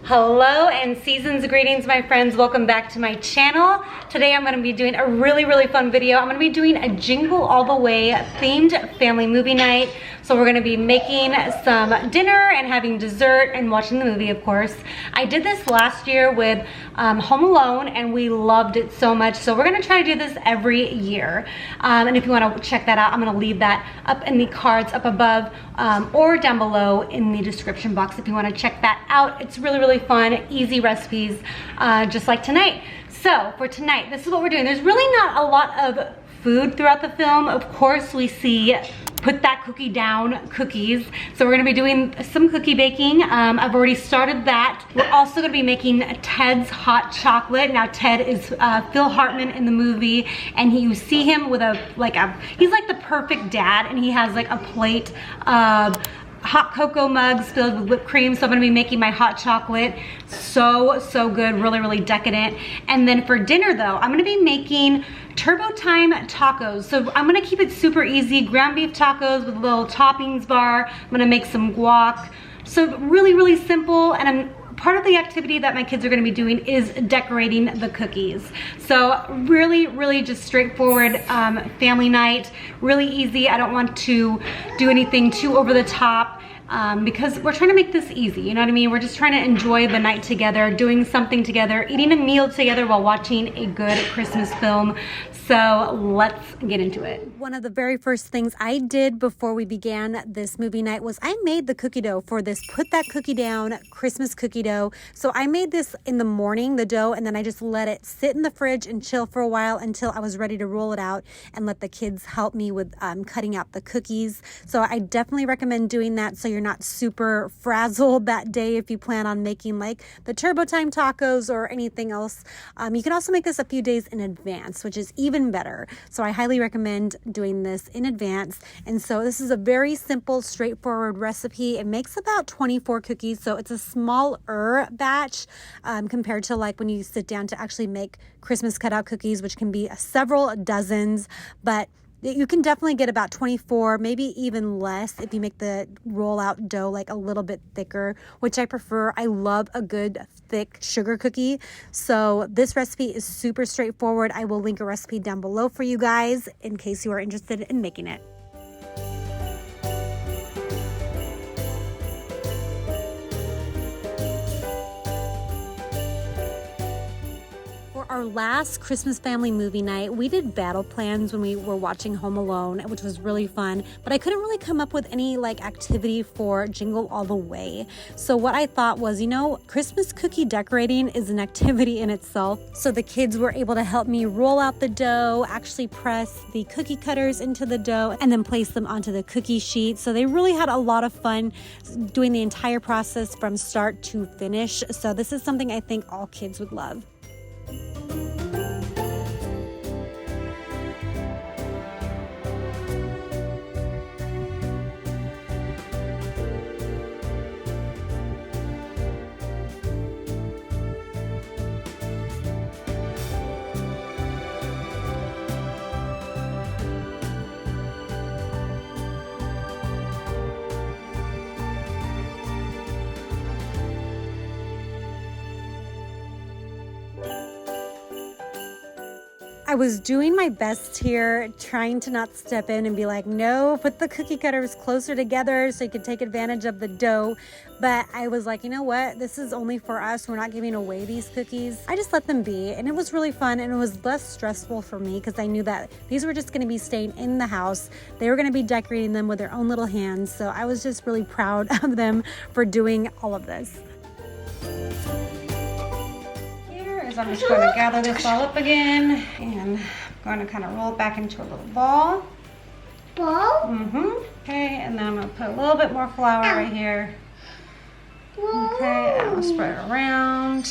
Hello and season's greetings, my friends. Welcome back to my channel. Today I'm going to be doing a really fun video. I'm going to be doing a Jingle All the Way themed family movie night. So we're going to be making some dinner and having dessert and watching the movie, of course. I did this last year with Home Alone and we loved it so much. So we're going to try to do this every year. And if you want to check that out, I'm going to leave that up in the cards up above or down below in the description box if you want to check that out. It's really fun, easy recipes, just like tonight. So for tonight, this is what we're doing. There's really not a lot of food throughout the film. Of course, we see put that cookie down cookies. So we're gonna be doing some cookie baking. I've already started that. We're also gonna be making Ted's hot chocolate. Now Ted is Phil Hartman in the movie, and you see him with he's like the perfect dad, and he has like a plate of hot cocoa mugs filled with whipped cream. So I'm gonna be making my hot chocolate. So good, really decadent. And then for dinner though, I'm gonna be making Turbo Time tacos. So I'm gonna keep it super easy. Ground beef tacos with a little toppings bar. I'm gonna make some guac. So really simple, and part of the activity that my kids are gonna be doing is decorating the cookies. So really just straightforward family night, really easy. I don't want to do anything too over the top because we're trying to make this easy, you know what I mean? We're just trying to enjoy the night together, doing something together, eating a meal together while watching a good Christmas film. So let's get into it. One of the very first things I did before we began this movie night was I made the cookie dough for this Put That Cookie Down Christmas cookie dough. So I made this in the morning, the dough, and then I just let it sit in the fridge and chill for a while until I was ready to roll it out and let the kids help me with cutting out the cookies. So I definitely recommend doing that so you're not super frazzled that day if you plan on making like the Turbo Time tacos or anything else. You can also make this a few days in advance, which is even better. So I highly recommend doing this in advance. And so this is a very simple, straightforward recipe. It makes about 24 cookies. So it's a smaller batch compared to like when you sit down to actually make Christmas cutout cookies, which can be several dozens, but you can definitely get about 24, maybe even less if you make the rollout dough like a little bit thicker, which I prefer. I love a good thick sugar cookie. So this recipe is super straightforward. I will link a recipe down below for you guys in case you are interested in making it. Our last Christmas family movie night, we did battle plans when we were watching Home Alone, which was really fun, but I couldn't really come up with any like activity for Jingle All the Way. So what I thought was, you know, Christmas cookie decorating is an activity in itself. So the kids were able to help me roll out the dough, actually press the cookie cutters into the dough, and then place them onto the cookie sheet. So they really had a lot of fun doing the entire process from start to finish. So this is something I think all kids would love. I was doing my best here, trying to not step in and be like, no, put the cookie cutters closer together so you can take advantage of the dough. But I was like, you know what? This is only for us. We're not giving away these cookies. I just let them be. And it was really fun. And it was less stressful for me because I knew that these were just going to be staying in the house. They were going to be decorating them with their own little hands. So I was just really proud of them for doing all of this. I'm just going to gather this all up again and I'm going to kind of roll it back into a little ball. Ball? Okay, and then I'm going to put a little bit more flour right here. Okay, and I'll spread it around.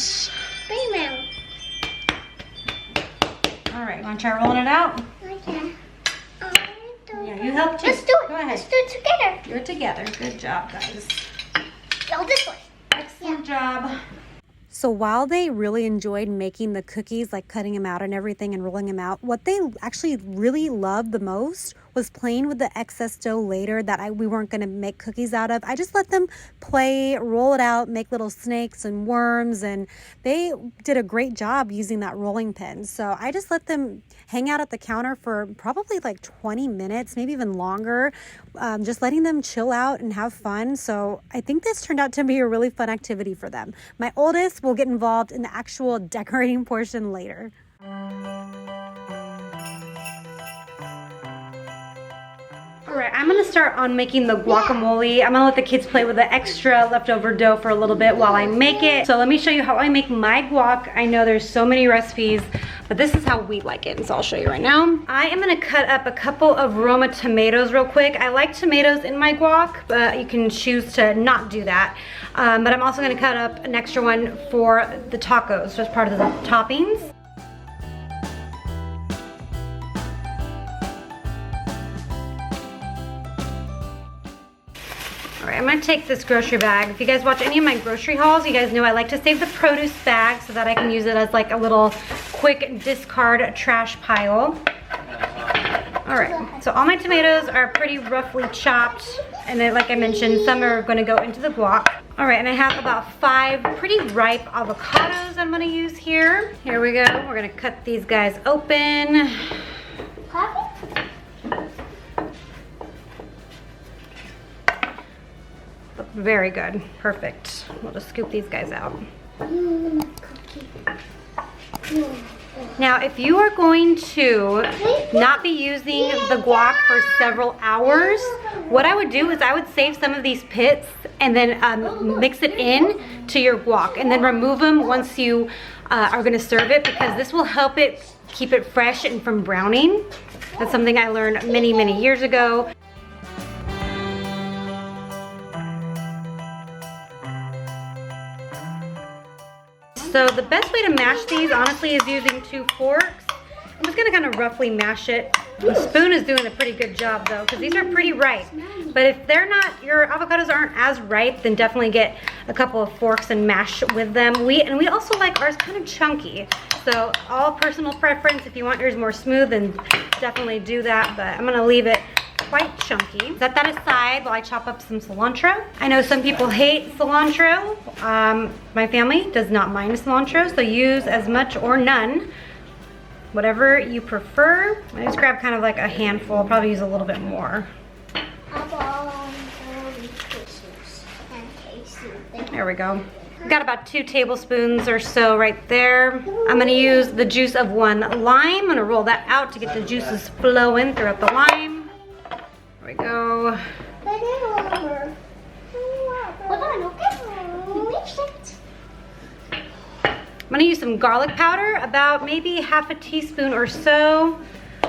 All right, you want to try rolling it out? Okay. Yeah, you help too. Let's do it. Go ahead. Let's do it together. Do it together. Good job, guys. Go this way. Excellent job. So while they really enjoyed making the cookies, like cutting them out and everything and rolling them out, what they actually really loved the most was playing with the excess dough later that we weren't going to make cookies out of, I just let them play, roll it out, make little snakes and worms, and they did a great job using that rolling pin. So I just let them hang out at the counter for probably like 20 minutes, maybe even longer, just letting them chill out and have fun. So I think this turned out to be a really fun activity for them. My oldest will get involved in the actual decorating portion later. Alright, I'm going to start on making the guacamole. I'm going to let the kids play with the extra leftover dough for a little bit while I make it. So let me show you how I make my guac. I know there's so many recipes, but this is how we like it, so I'll show you right now. I am going to cut up a couple of Roma tomatoes real quick. I like tomatoes in my guac, but you can choose to not do that. But I'm also going to cut up an extra one for the tacos, just part of the toppings. Alright, I'm going to take this grocery bag. If you guys watch any of my grocery hauls, you guys know I like to save the produce bag so that I can use it as like a little quick discard trash pile. Alright, so all my tomatoes are pretty roughly chopped, and then, like I mentioned, some are going to go into the guac. Alright, and I have about 5 pretty ripe avocados I'm going to use here. Here we go. We're going to cut these guys open. Very good. Perfect. We'll just scoop these guys out. Now, if you are going to not be using the guac for several hours, what I would do is I would save some of these pits and then mix it in to your guac, and then remove them once you are going to serve it, because this will help it keep it fresh and from browning. That's something I learned many, many years ago. So the best way to mash these, honestly, is using 2 forks. I'm just gonna kind of roughly mash it. The spoon is doing a pretty good job though, because these are pretty ripe. But if they're not, your avocados aren't as ripe, then definitely get a couple of forks and mash with them. We also like ours kind of chunky. So all personal preference. If you want yours more smooth, then definitely do that. But I'm gonna leave it quite chunky. Set that aside while I chop up some cilantro. I know some people hate cilantro. My family does not mind cilantro, so use as much or none, whatever you prefer. I just grab kind of like a handful. I'll probably use a little bit more. There we go. Got about 2 tablespoons or so right there. I'm gonna use the juice of 1 lime. I'm gonna roll that out to get the juices flowing throughout the lime. There we go. I'm gonna use some garlic powder, about maybe half a teaspoon or so,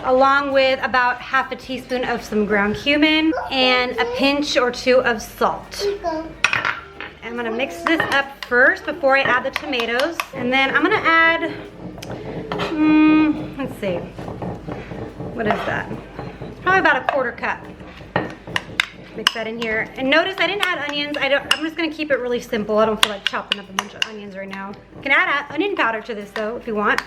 along with about half a teaspoon of some ground cumin and a pinch or 2 of salt. I'm gonna mix this up first before I add the tomatoes, and then I'm gonna add, let's see, what is that? It's probably about a 1/4 cup. Mix that in here. And notice I didn't add onions. I'm just gonna keep it really simple. I don't feel like chopping up a bunch of onions right now. You can add onion powder to this though if you want.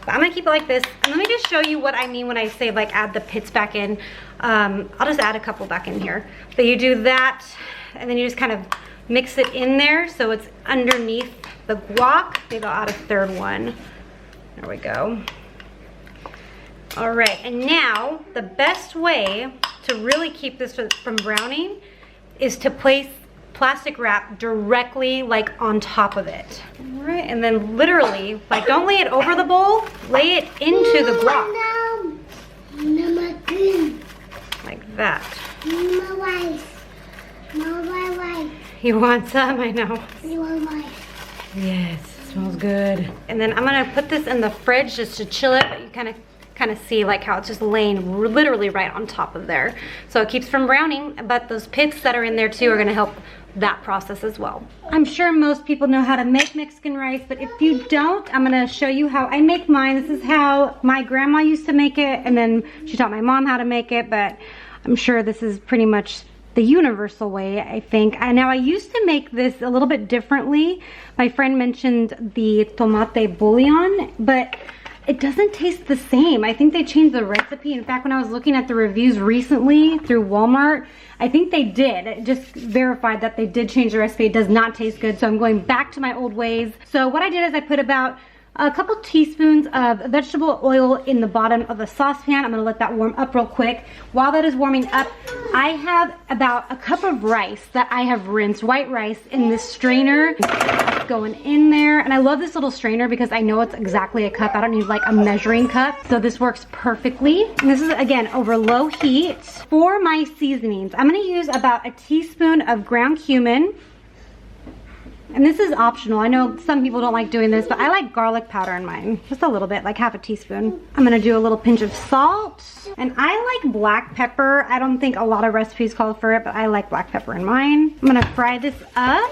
But I'm gonna keep it like this. And let me just show you what I mean when I say like add the pits back in. I'll just add a couple back in here. So you do that, and then you just kind of mix it in there so it's underneath the guac. Maybe I'll add a 3rd one. There we go. All right, and now the best way to really keep this from browning is to place plastic wrap directly like on top of it. All right, and then literally, like, don't lay it over the bowl, lay it into the guac. Like that. You want some? I know. Yes, it smells good. And then I'm gonna put this in the fridge just to chill it, but you kind of see like how it's just laying literally right on top of there. So it keeps from browning, but those pits that are in there too are gonna help that process as well. I'm sure most people know how to make Mexican rice, but if you don't, I'm gonna show you how I make mine. This is how my grandma used to make it, and then she taught my mom how to make it, but I'm sure this is pretty much the universal way, I think. And now I used to make this a little bit differently. My friend mentioned the tomate bouillon, but it doesn't taste the same. I think they changed the recipe. In fact, when I was looking at the reviews recently through Walmart, I think they did. It just verified that they did change the recipe. It does not taste good, so I'm going back to my old ways. So what I did is I put about a couple teaspoons of vegetable oil in the bottom of the saucepan. I'm gonna let that warm up real quick. While that is warming up, I have about a cup of rice that I have rinsed, white rice, in this strainer. It's going in there. And I love this little strainer because I know it's exactly a cup. I don't need like a measuring cup. So this works perfectly. And this is, again, over low heat. For my seasonings, I'm gonna use about a teaspoon of ground cumin. And this is optional. I know some people don't like doing this, but I like garlic powder in mine. Just a little bit, like half a teaspoon. I'm gonna do a little pinch of salt. And I like black pepper. I don't think a lot of recipes call for it, but I like black pepper in mine. I'm gonna fry this up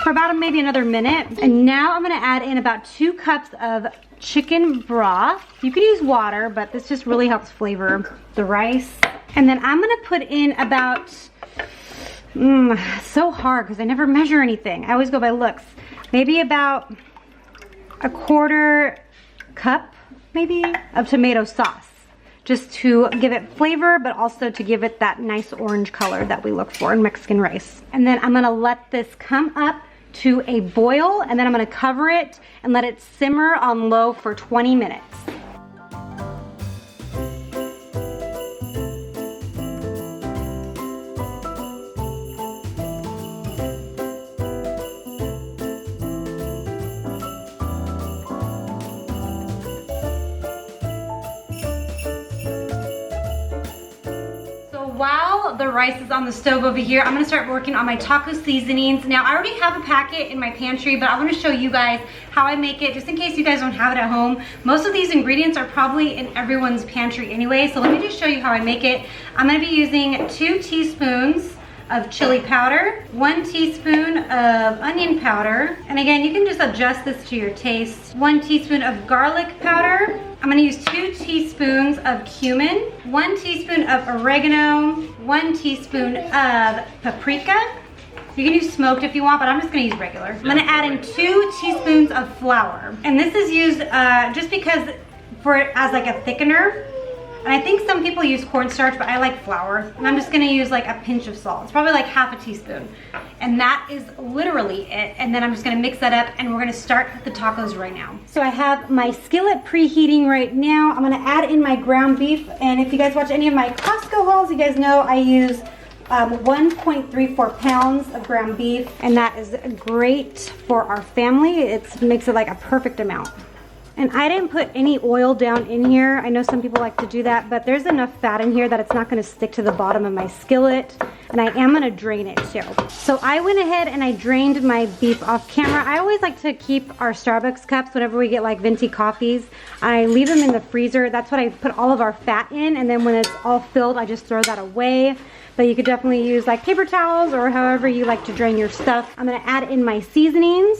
for about maybe another minute. And now I'm gonna add in about 2 cups of chicken broth. You could use water, but this just really helps flavor the rice. And then I'm gonna put in about, so hard because I never measure anything. I always go by looks. Maybe about a 1/4 cup, maybe, of tomato sauce. Just to give it flavor, but also to give it that nice orange color that we look for in Mexican rice. And then I'm gonna let this come up to a boil, and then I'm gonna cover it and let it simmer on low for 20 minutes. While the rice is on the stove over here, I'm gonna start working on my taco seasonings. Now, I already have a packet in my pantry, but I wanna show you guys how I make it, just in case you guys don't have it at home. Most of these ingredients are probably in everyone's pantry anyway, so let me just show you how I make it. I'm gonna be using 2 teaspoons of chili powder, 1 teaspoon of onion powder, and again, you can just adjust this to your taste. 1 teaspoon of garlic powder. I'm gonna use 2 teaspoons of cumin, 1 teaspoon of oregano, 1 teaspoon of paprika. You can use smoked if you want, but I'm just gonna use regular. I'm gonna add in 2 teaspoons of flour. And this is used just because for it as like a thickener. And I think some people use cornstarch, but I like flour. And I'm just gonna use like a pinch of salt. It's probably like half a teaspoon. And that is literally it. And then I'm just gonna mix that up and we're gonna start the tacos right now. So I have my skillet preheating right now. I'm gonna add in my ground beef. And if you guys watch any of my Costco hauls, you guys know I use 1.34 pounds of ground beef. And that is great for our family. It makes it like a perfect amount. And I didn't put any oil down in here. I know some people like to do that, but there's enough fat in here that it's not gonna stick to the bottom of my skillet. And I am gonna drain it too. So I went ahead and I drained my beef off camera. I always like to keep our Starbucks cups whenever we get like venti coffees. I leave them in the freezer. That's what I put all of our fat in. And then when it's all filled, I just throw that away. But you could definitely use like paper towels or however you like to drain your stuff. I'm gonna add in my seasonings.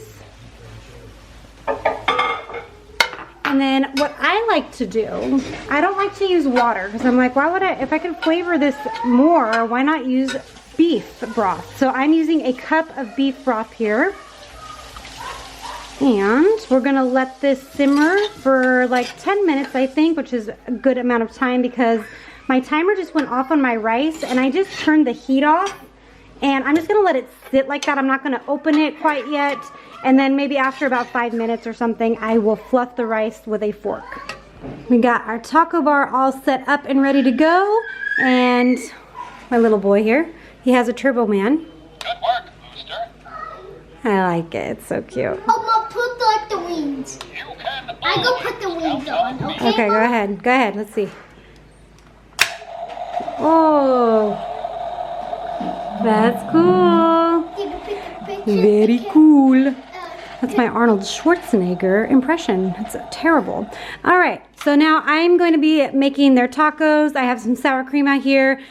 And then what I like to do, I don't like to use water because I'm like, why would I, if I can flavor this more, why not use beef broth? So I'm using a cup of beef broth here. And we're gonna let this simmer for like 10 minutes, I think, which is a good amount of time because my timer just went off on my rice and I just turned the heat off. And I'm just gonna let it sit like that. I'm not gonna open it quite yet. And then maybe after about 5 minutes or something, I will fluff the rice with a fork. We got our taco bar all set up and ready to go. And my little boy here, he has a Turbo Man. Good work, Booster. I like it, it's so cute. I'm gonna put like the wings. You can I go put the wings on, okay? Okay, go ahead, let's see. Oh, that's cool. Did you pick the picture? Very cool. That's my Arnold Schwarzenegger impression. It's terrible. All right, so now I'm going to be making their tacos. I have some sour cream out here,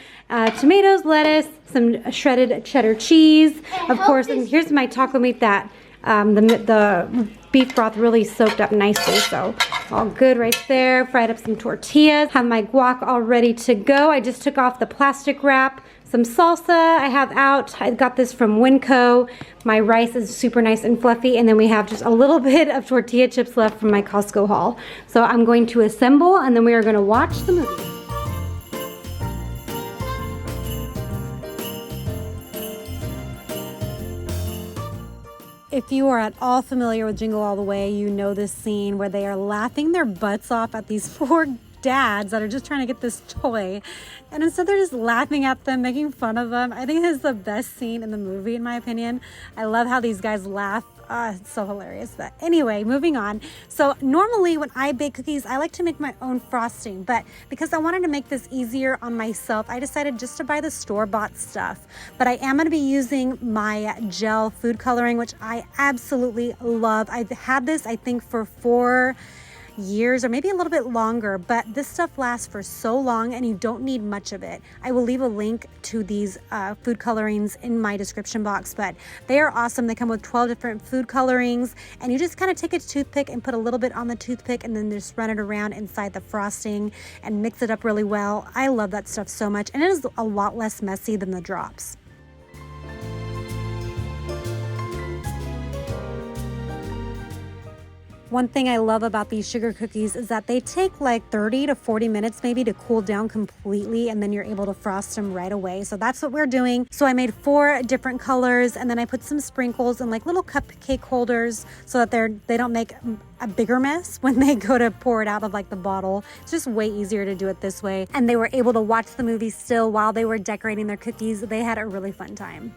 tomatoes, lettuce, some shredded cheddar cheese, of course, and here's my taco meat that the beef broth really soaked up nicely, so all good right there. Fried up some tortillas, have my guac all ready to go. I just took off the plastic wrap some salsa I have out. I got this from Winco. My rice is super nice and fluffy, and then we have just a little bit of tortilla chips left from my Costco haul. So I'm going to assemble, and then we are gonna watch the movie. If you are at all familiar with Jingle All the Way, you know this scene where they are laughing their butts off at these poor dads that are just trying to get this toy. And instead they're just laughing at them, making fun of them. I think it's the best scene in the movie, in my opinion. I love how these guys laugh. It's so hilarious. But anyway, moving on. So normally when I bake cookies, I like to make my own frosting. But because I wanted to make this easier on myself, I decided just to buy the store-bought stuff. But I am going to be using my gel food coloring, which I absolutely love. I've had this, I think, for 4 years or maybe a little bit longer, but this stuff lasts for so long and you don't need much of it. I will leave a link to these food colorings in my description box, but they are awesome. They come with 12 different food colorings, and you just kind of take a toothpick and put a little bit on the toothpick and then just run it around inside the frosting and mix it up really well. I love that stuff so much, and it is a lot less messy than the drops. One thing I love about these sugar cookies is that they take like 30 to 40 minutes maybe to cool down completely, and then you're able to frost them right away. So that's what we're doing. So I made 4 different colors, and then I put some sprinkles in like little cupcake holders so that they don't make a bigger mess when they go to pour it out of like the bottle. It's just way easier to do it this way. And they were able to watch the movie still while they were decorating their cookies. They had a really fun time.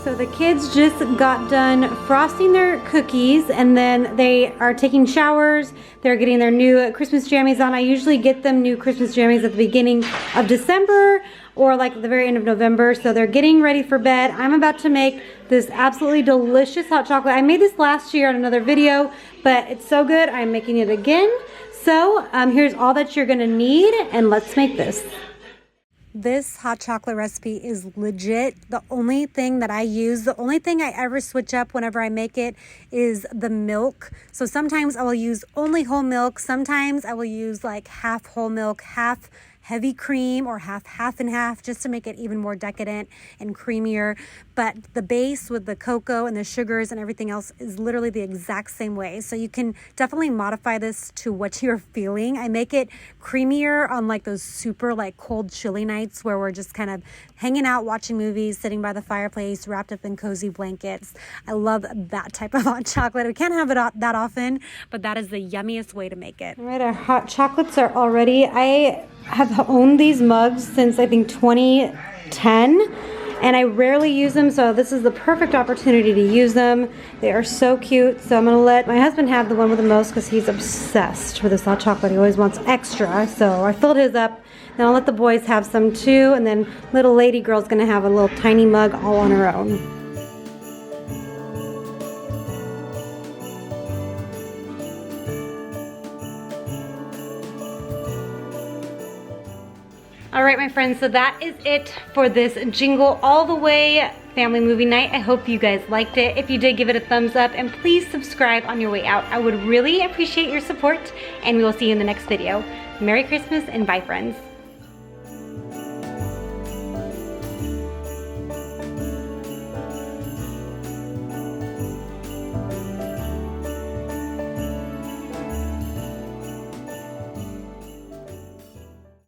So the kids just got done frosting their cookies, and then they are taking showers. They're getting their new Christmas jammies on. I usually get them new Christmas jammies at the beginning of December or like the very end of November. So they're getting ready for bed. I'm about to make this absolutely delicious hot chocolate. I made this last year on another video, but it's so good, I'm making it again. So here's all that you're gonna need, and let's make this. This hot chocolate recipe is legit. The only thing that I use, the only thing I ever switch up whenever I make it is the milk. So sometimes I will use only whole milk. Sometimes I will use like half whole milk, half heavy cream, or half and half, just to make it even more decadent and creamier. But the base with the cocoa and the sugars and everything else is literally the exact same way. So you can definitely modify this to what you're feeling. I make it creamier on like those super like cold chilly nights where we're just kind of hanging out, watching movies, sitting by the fireplace, wrapped up in cozy blankets. I love that type of hot chocolate. We can't have it that often, but that is the yummiest way to make it. All right, our hot chocolates are all ready. I have owned these mugs since I think 2010, and I rarely use them, so this is the perfect opportunity to use them. They are so cute. So I'm gonna let my husband have the one with the most because he's obsessed with this hot chocolate. He always wants extra, so I filled his up. Then I'll let the boys have some too, and then little lady girl's gonna have a little tiny mug all on her own. All right, my friends, so that is it for this Jingle All the Way family movie night. I hope you guys liked it. If you did, give it a thumbs up, and please subscribe on your way out. I would really appreciate your support, and we will see you in the next video. Merry Christmas and bye, friends.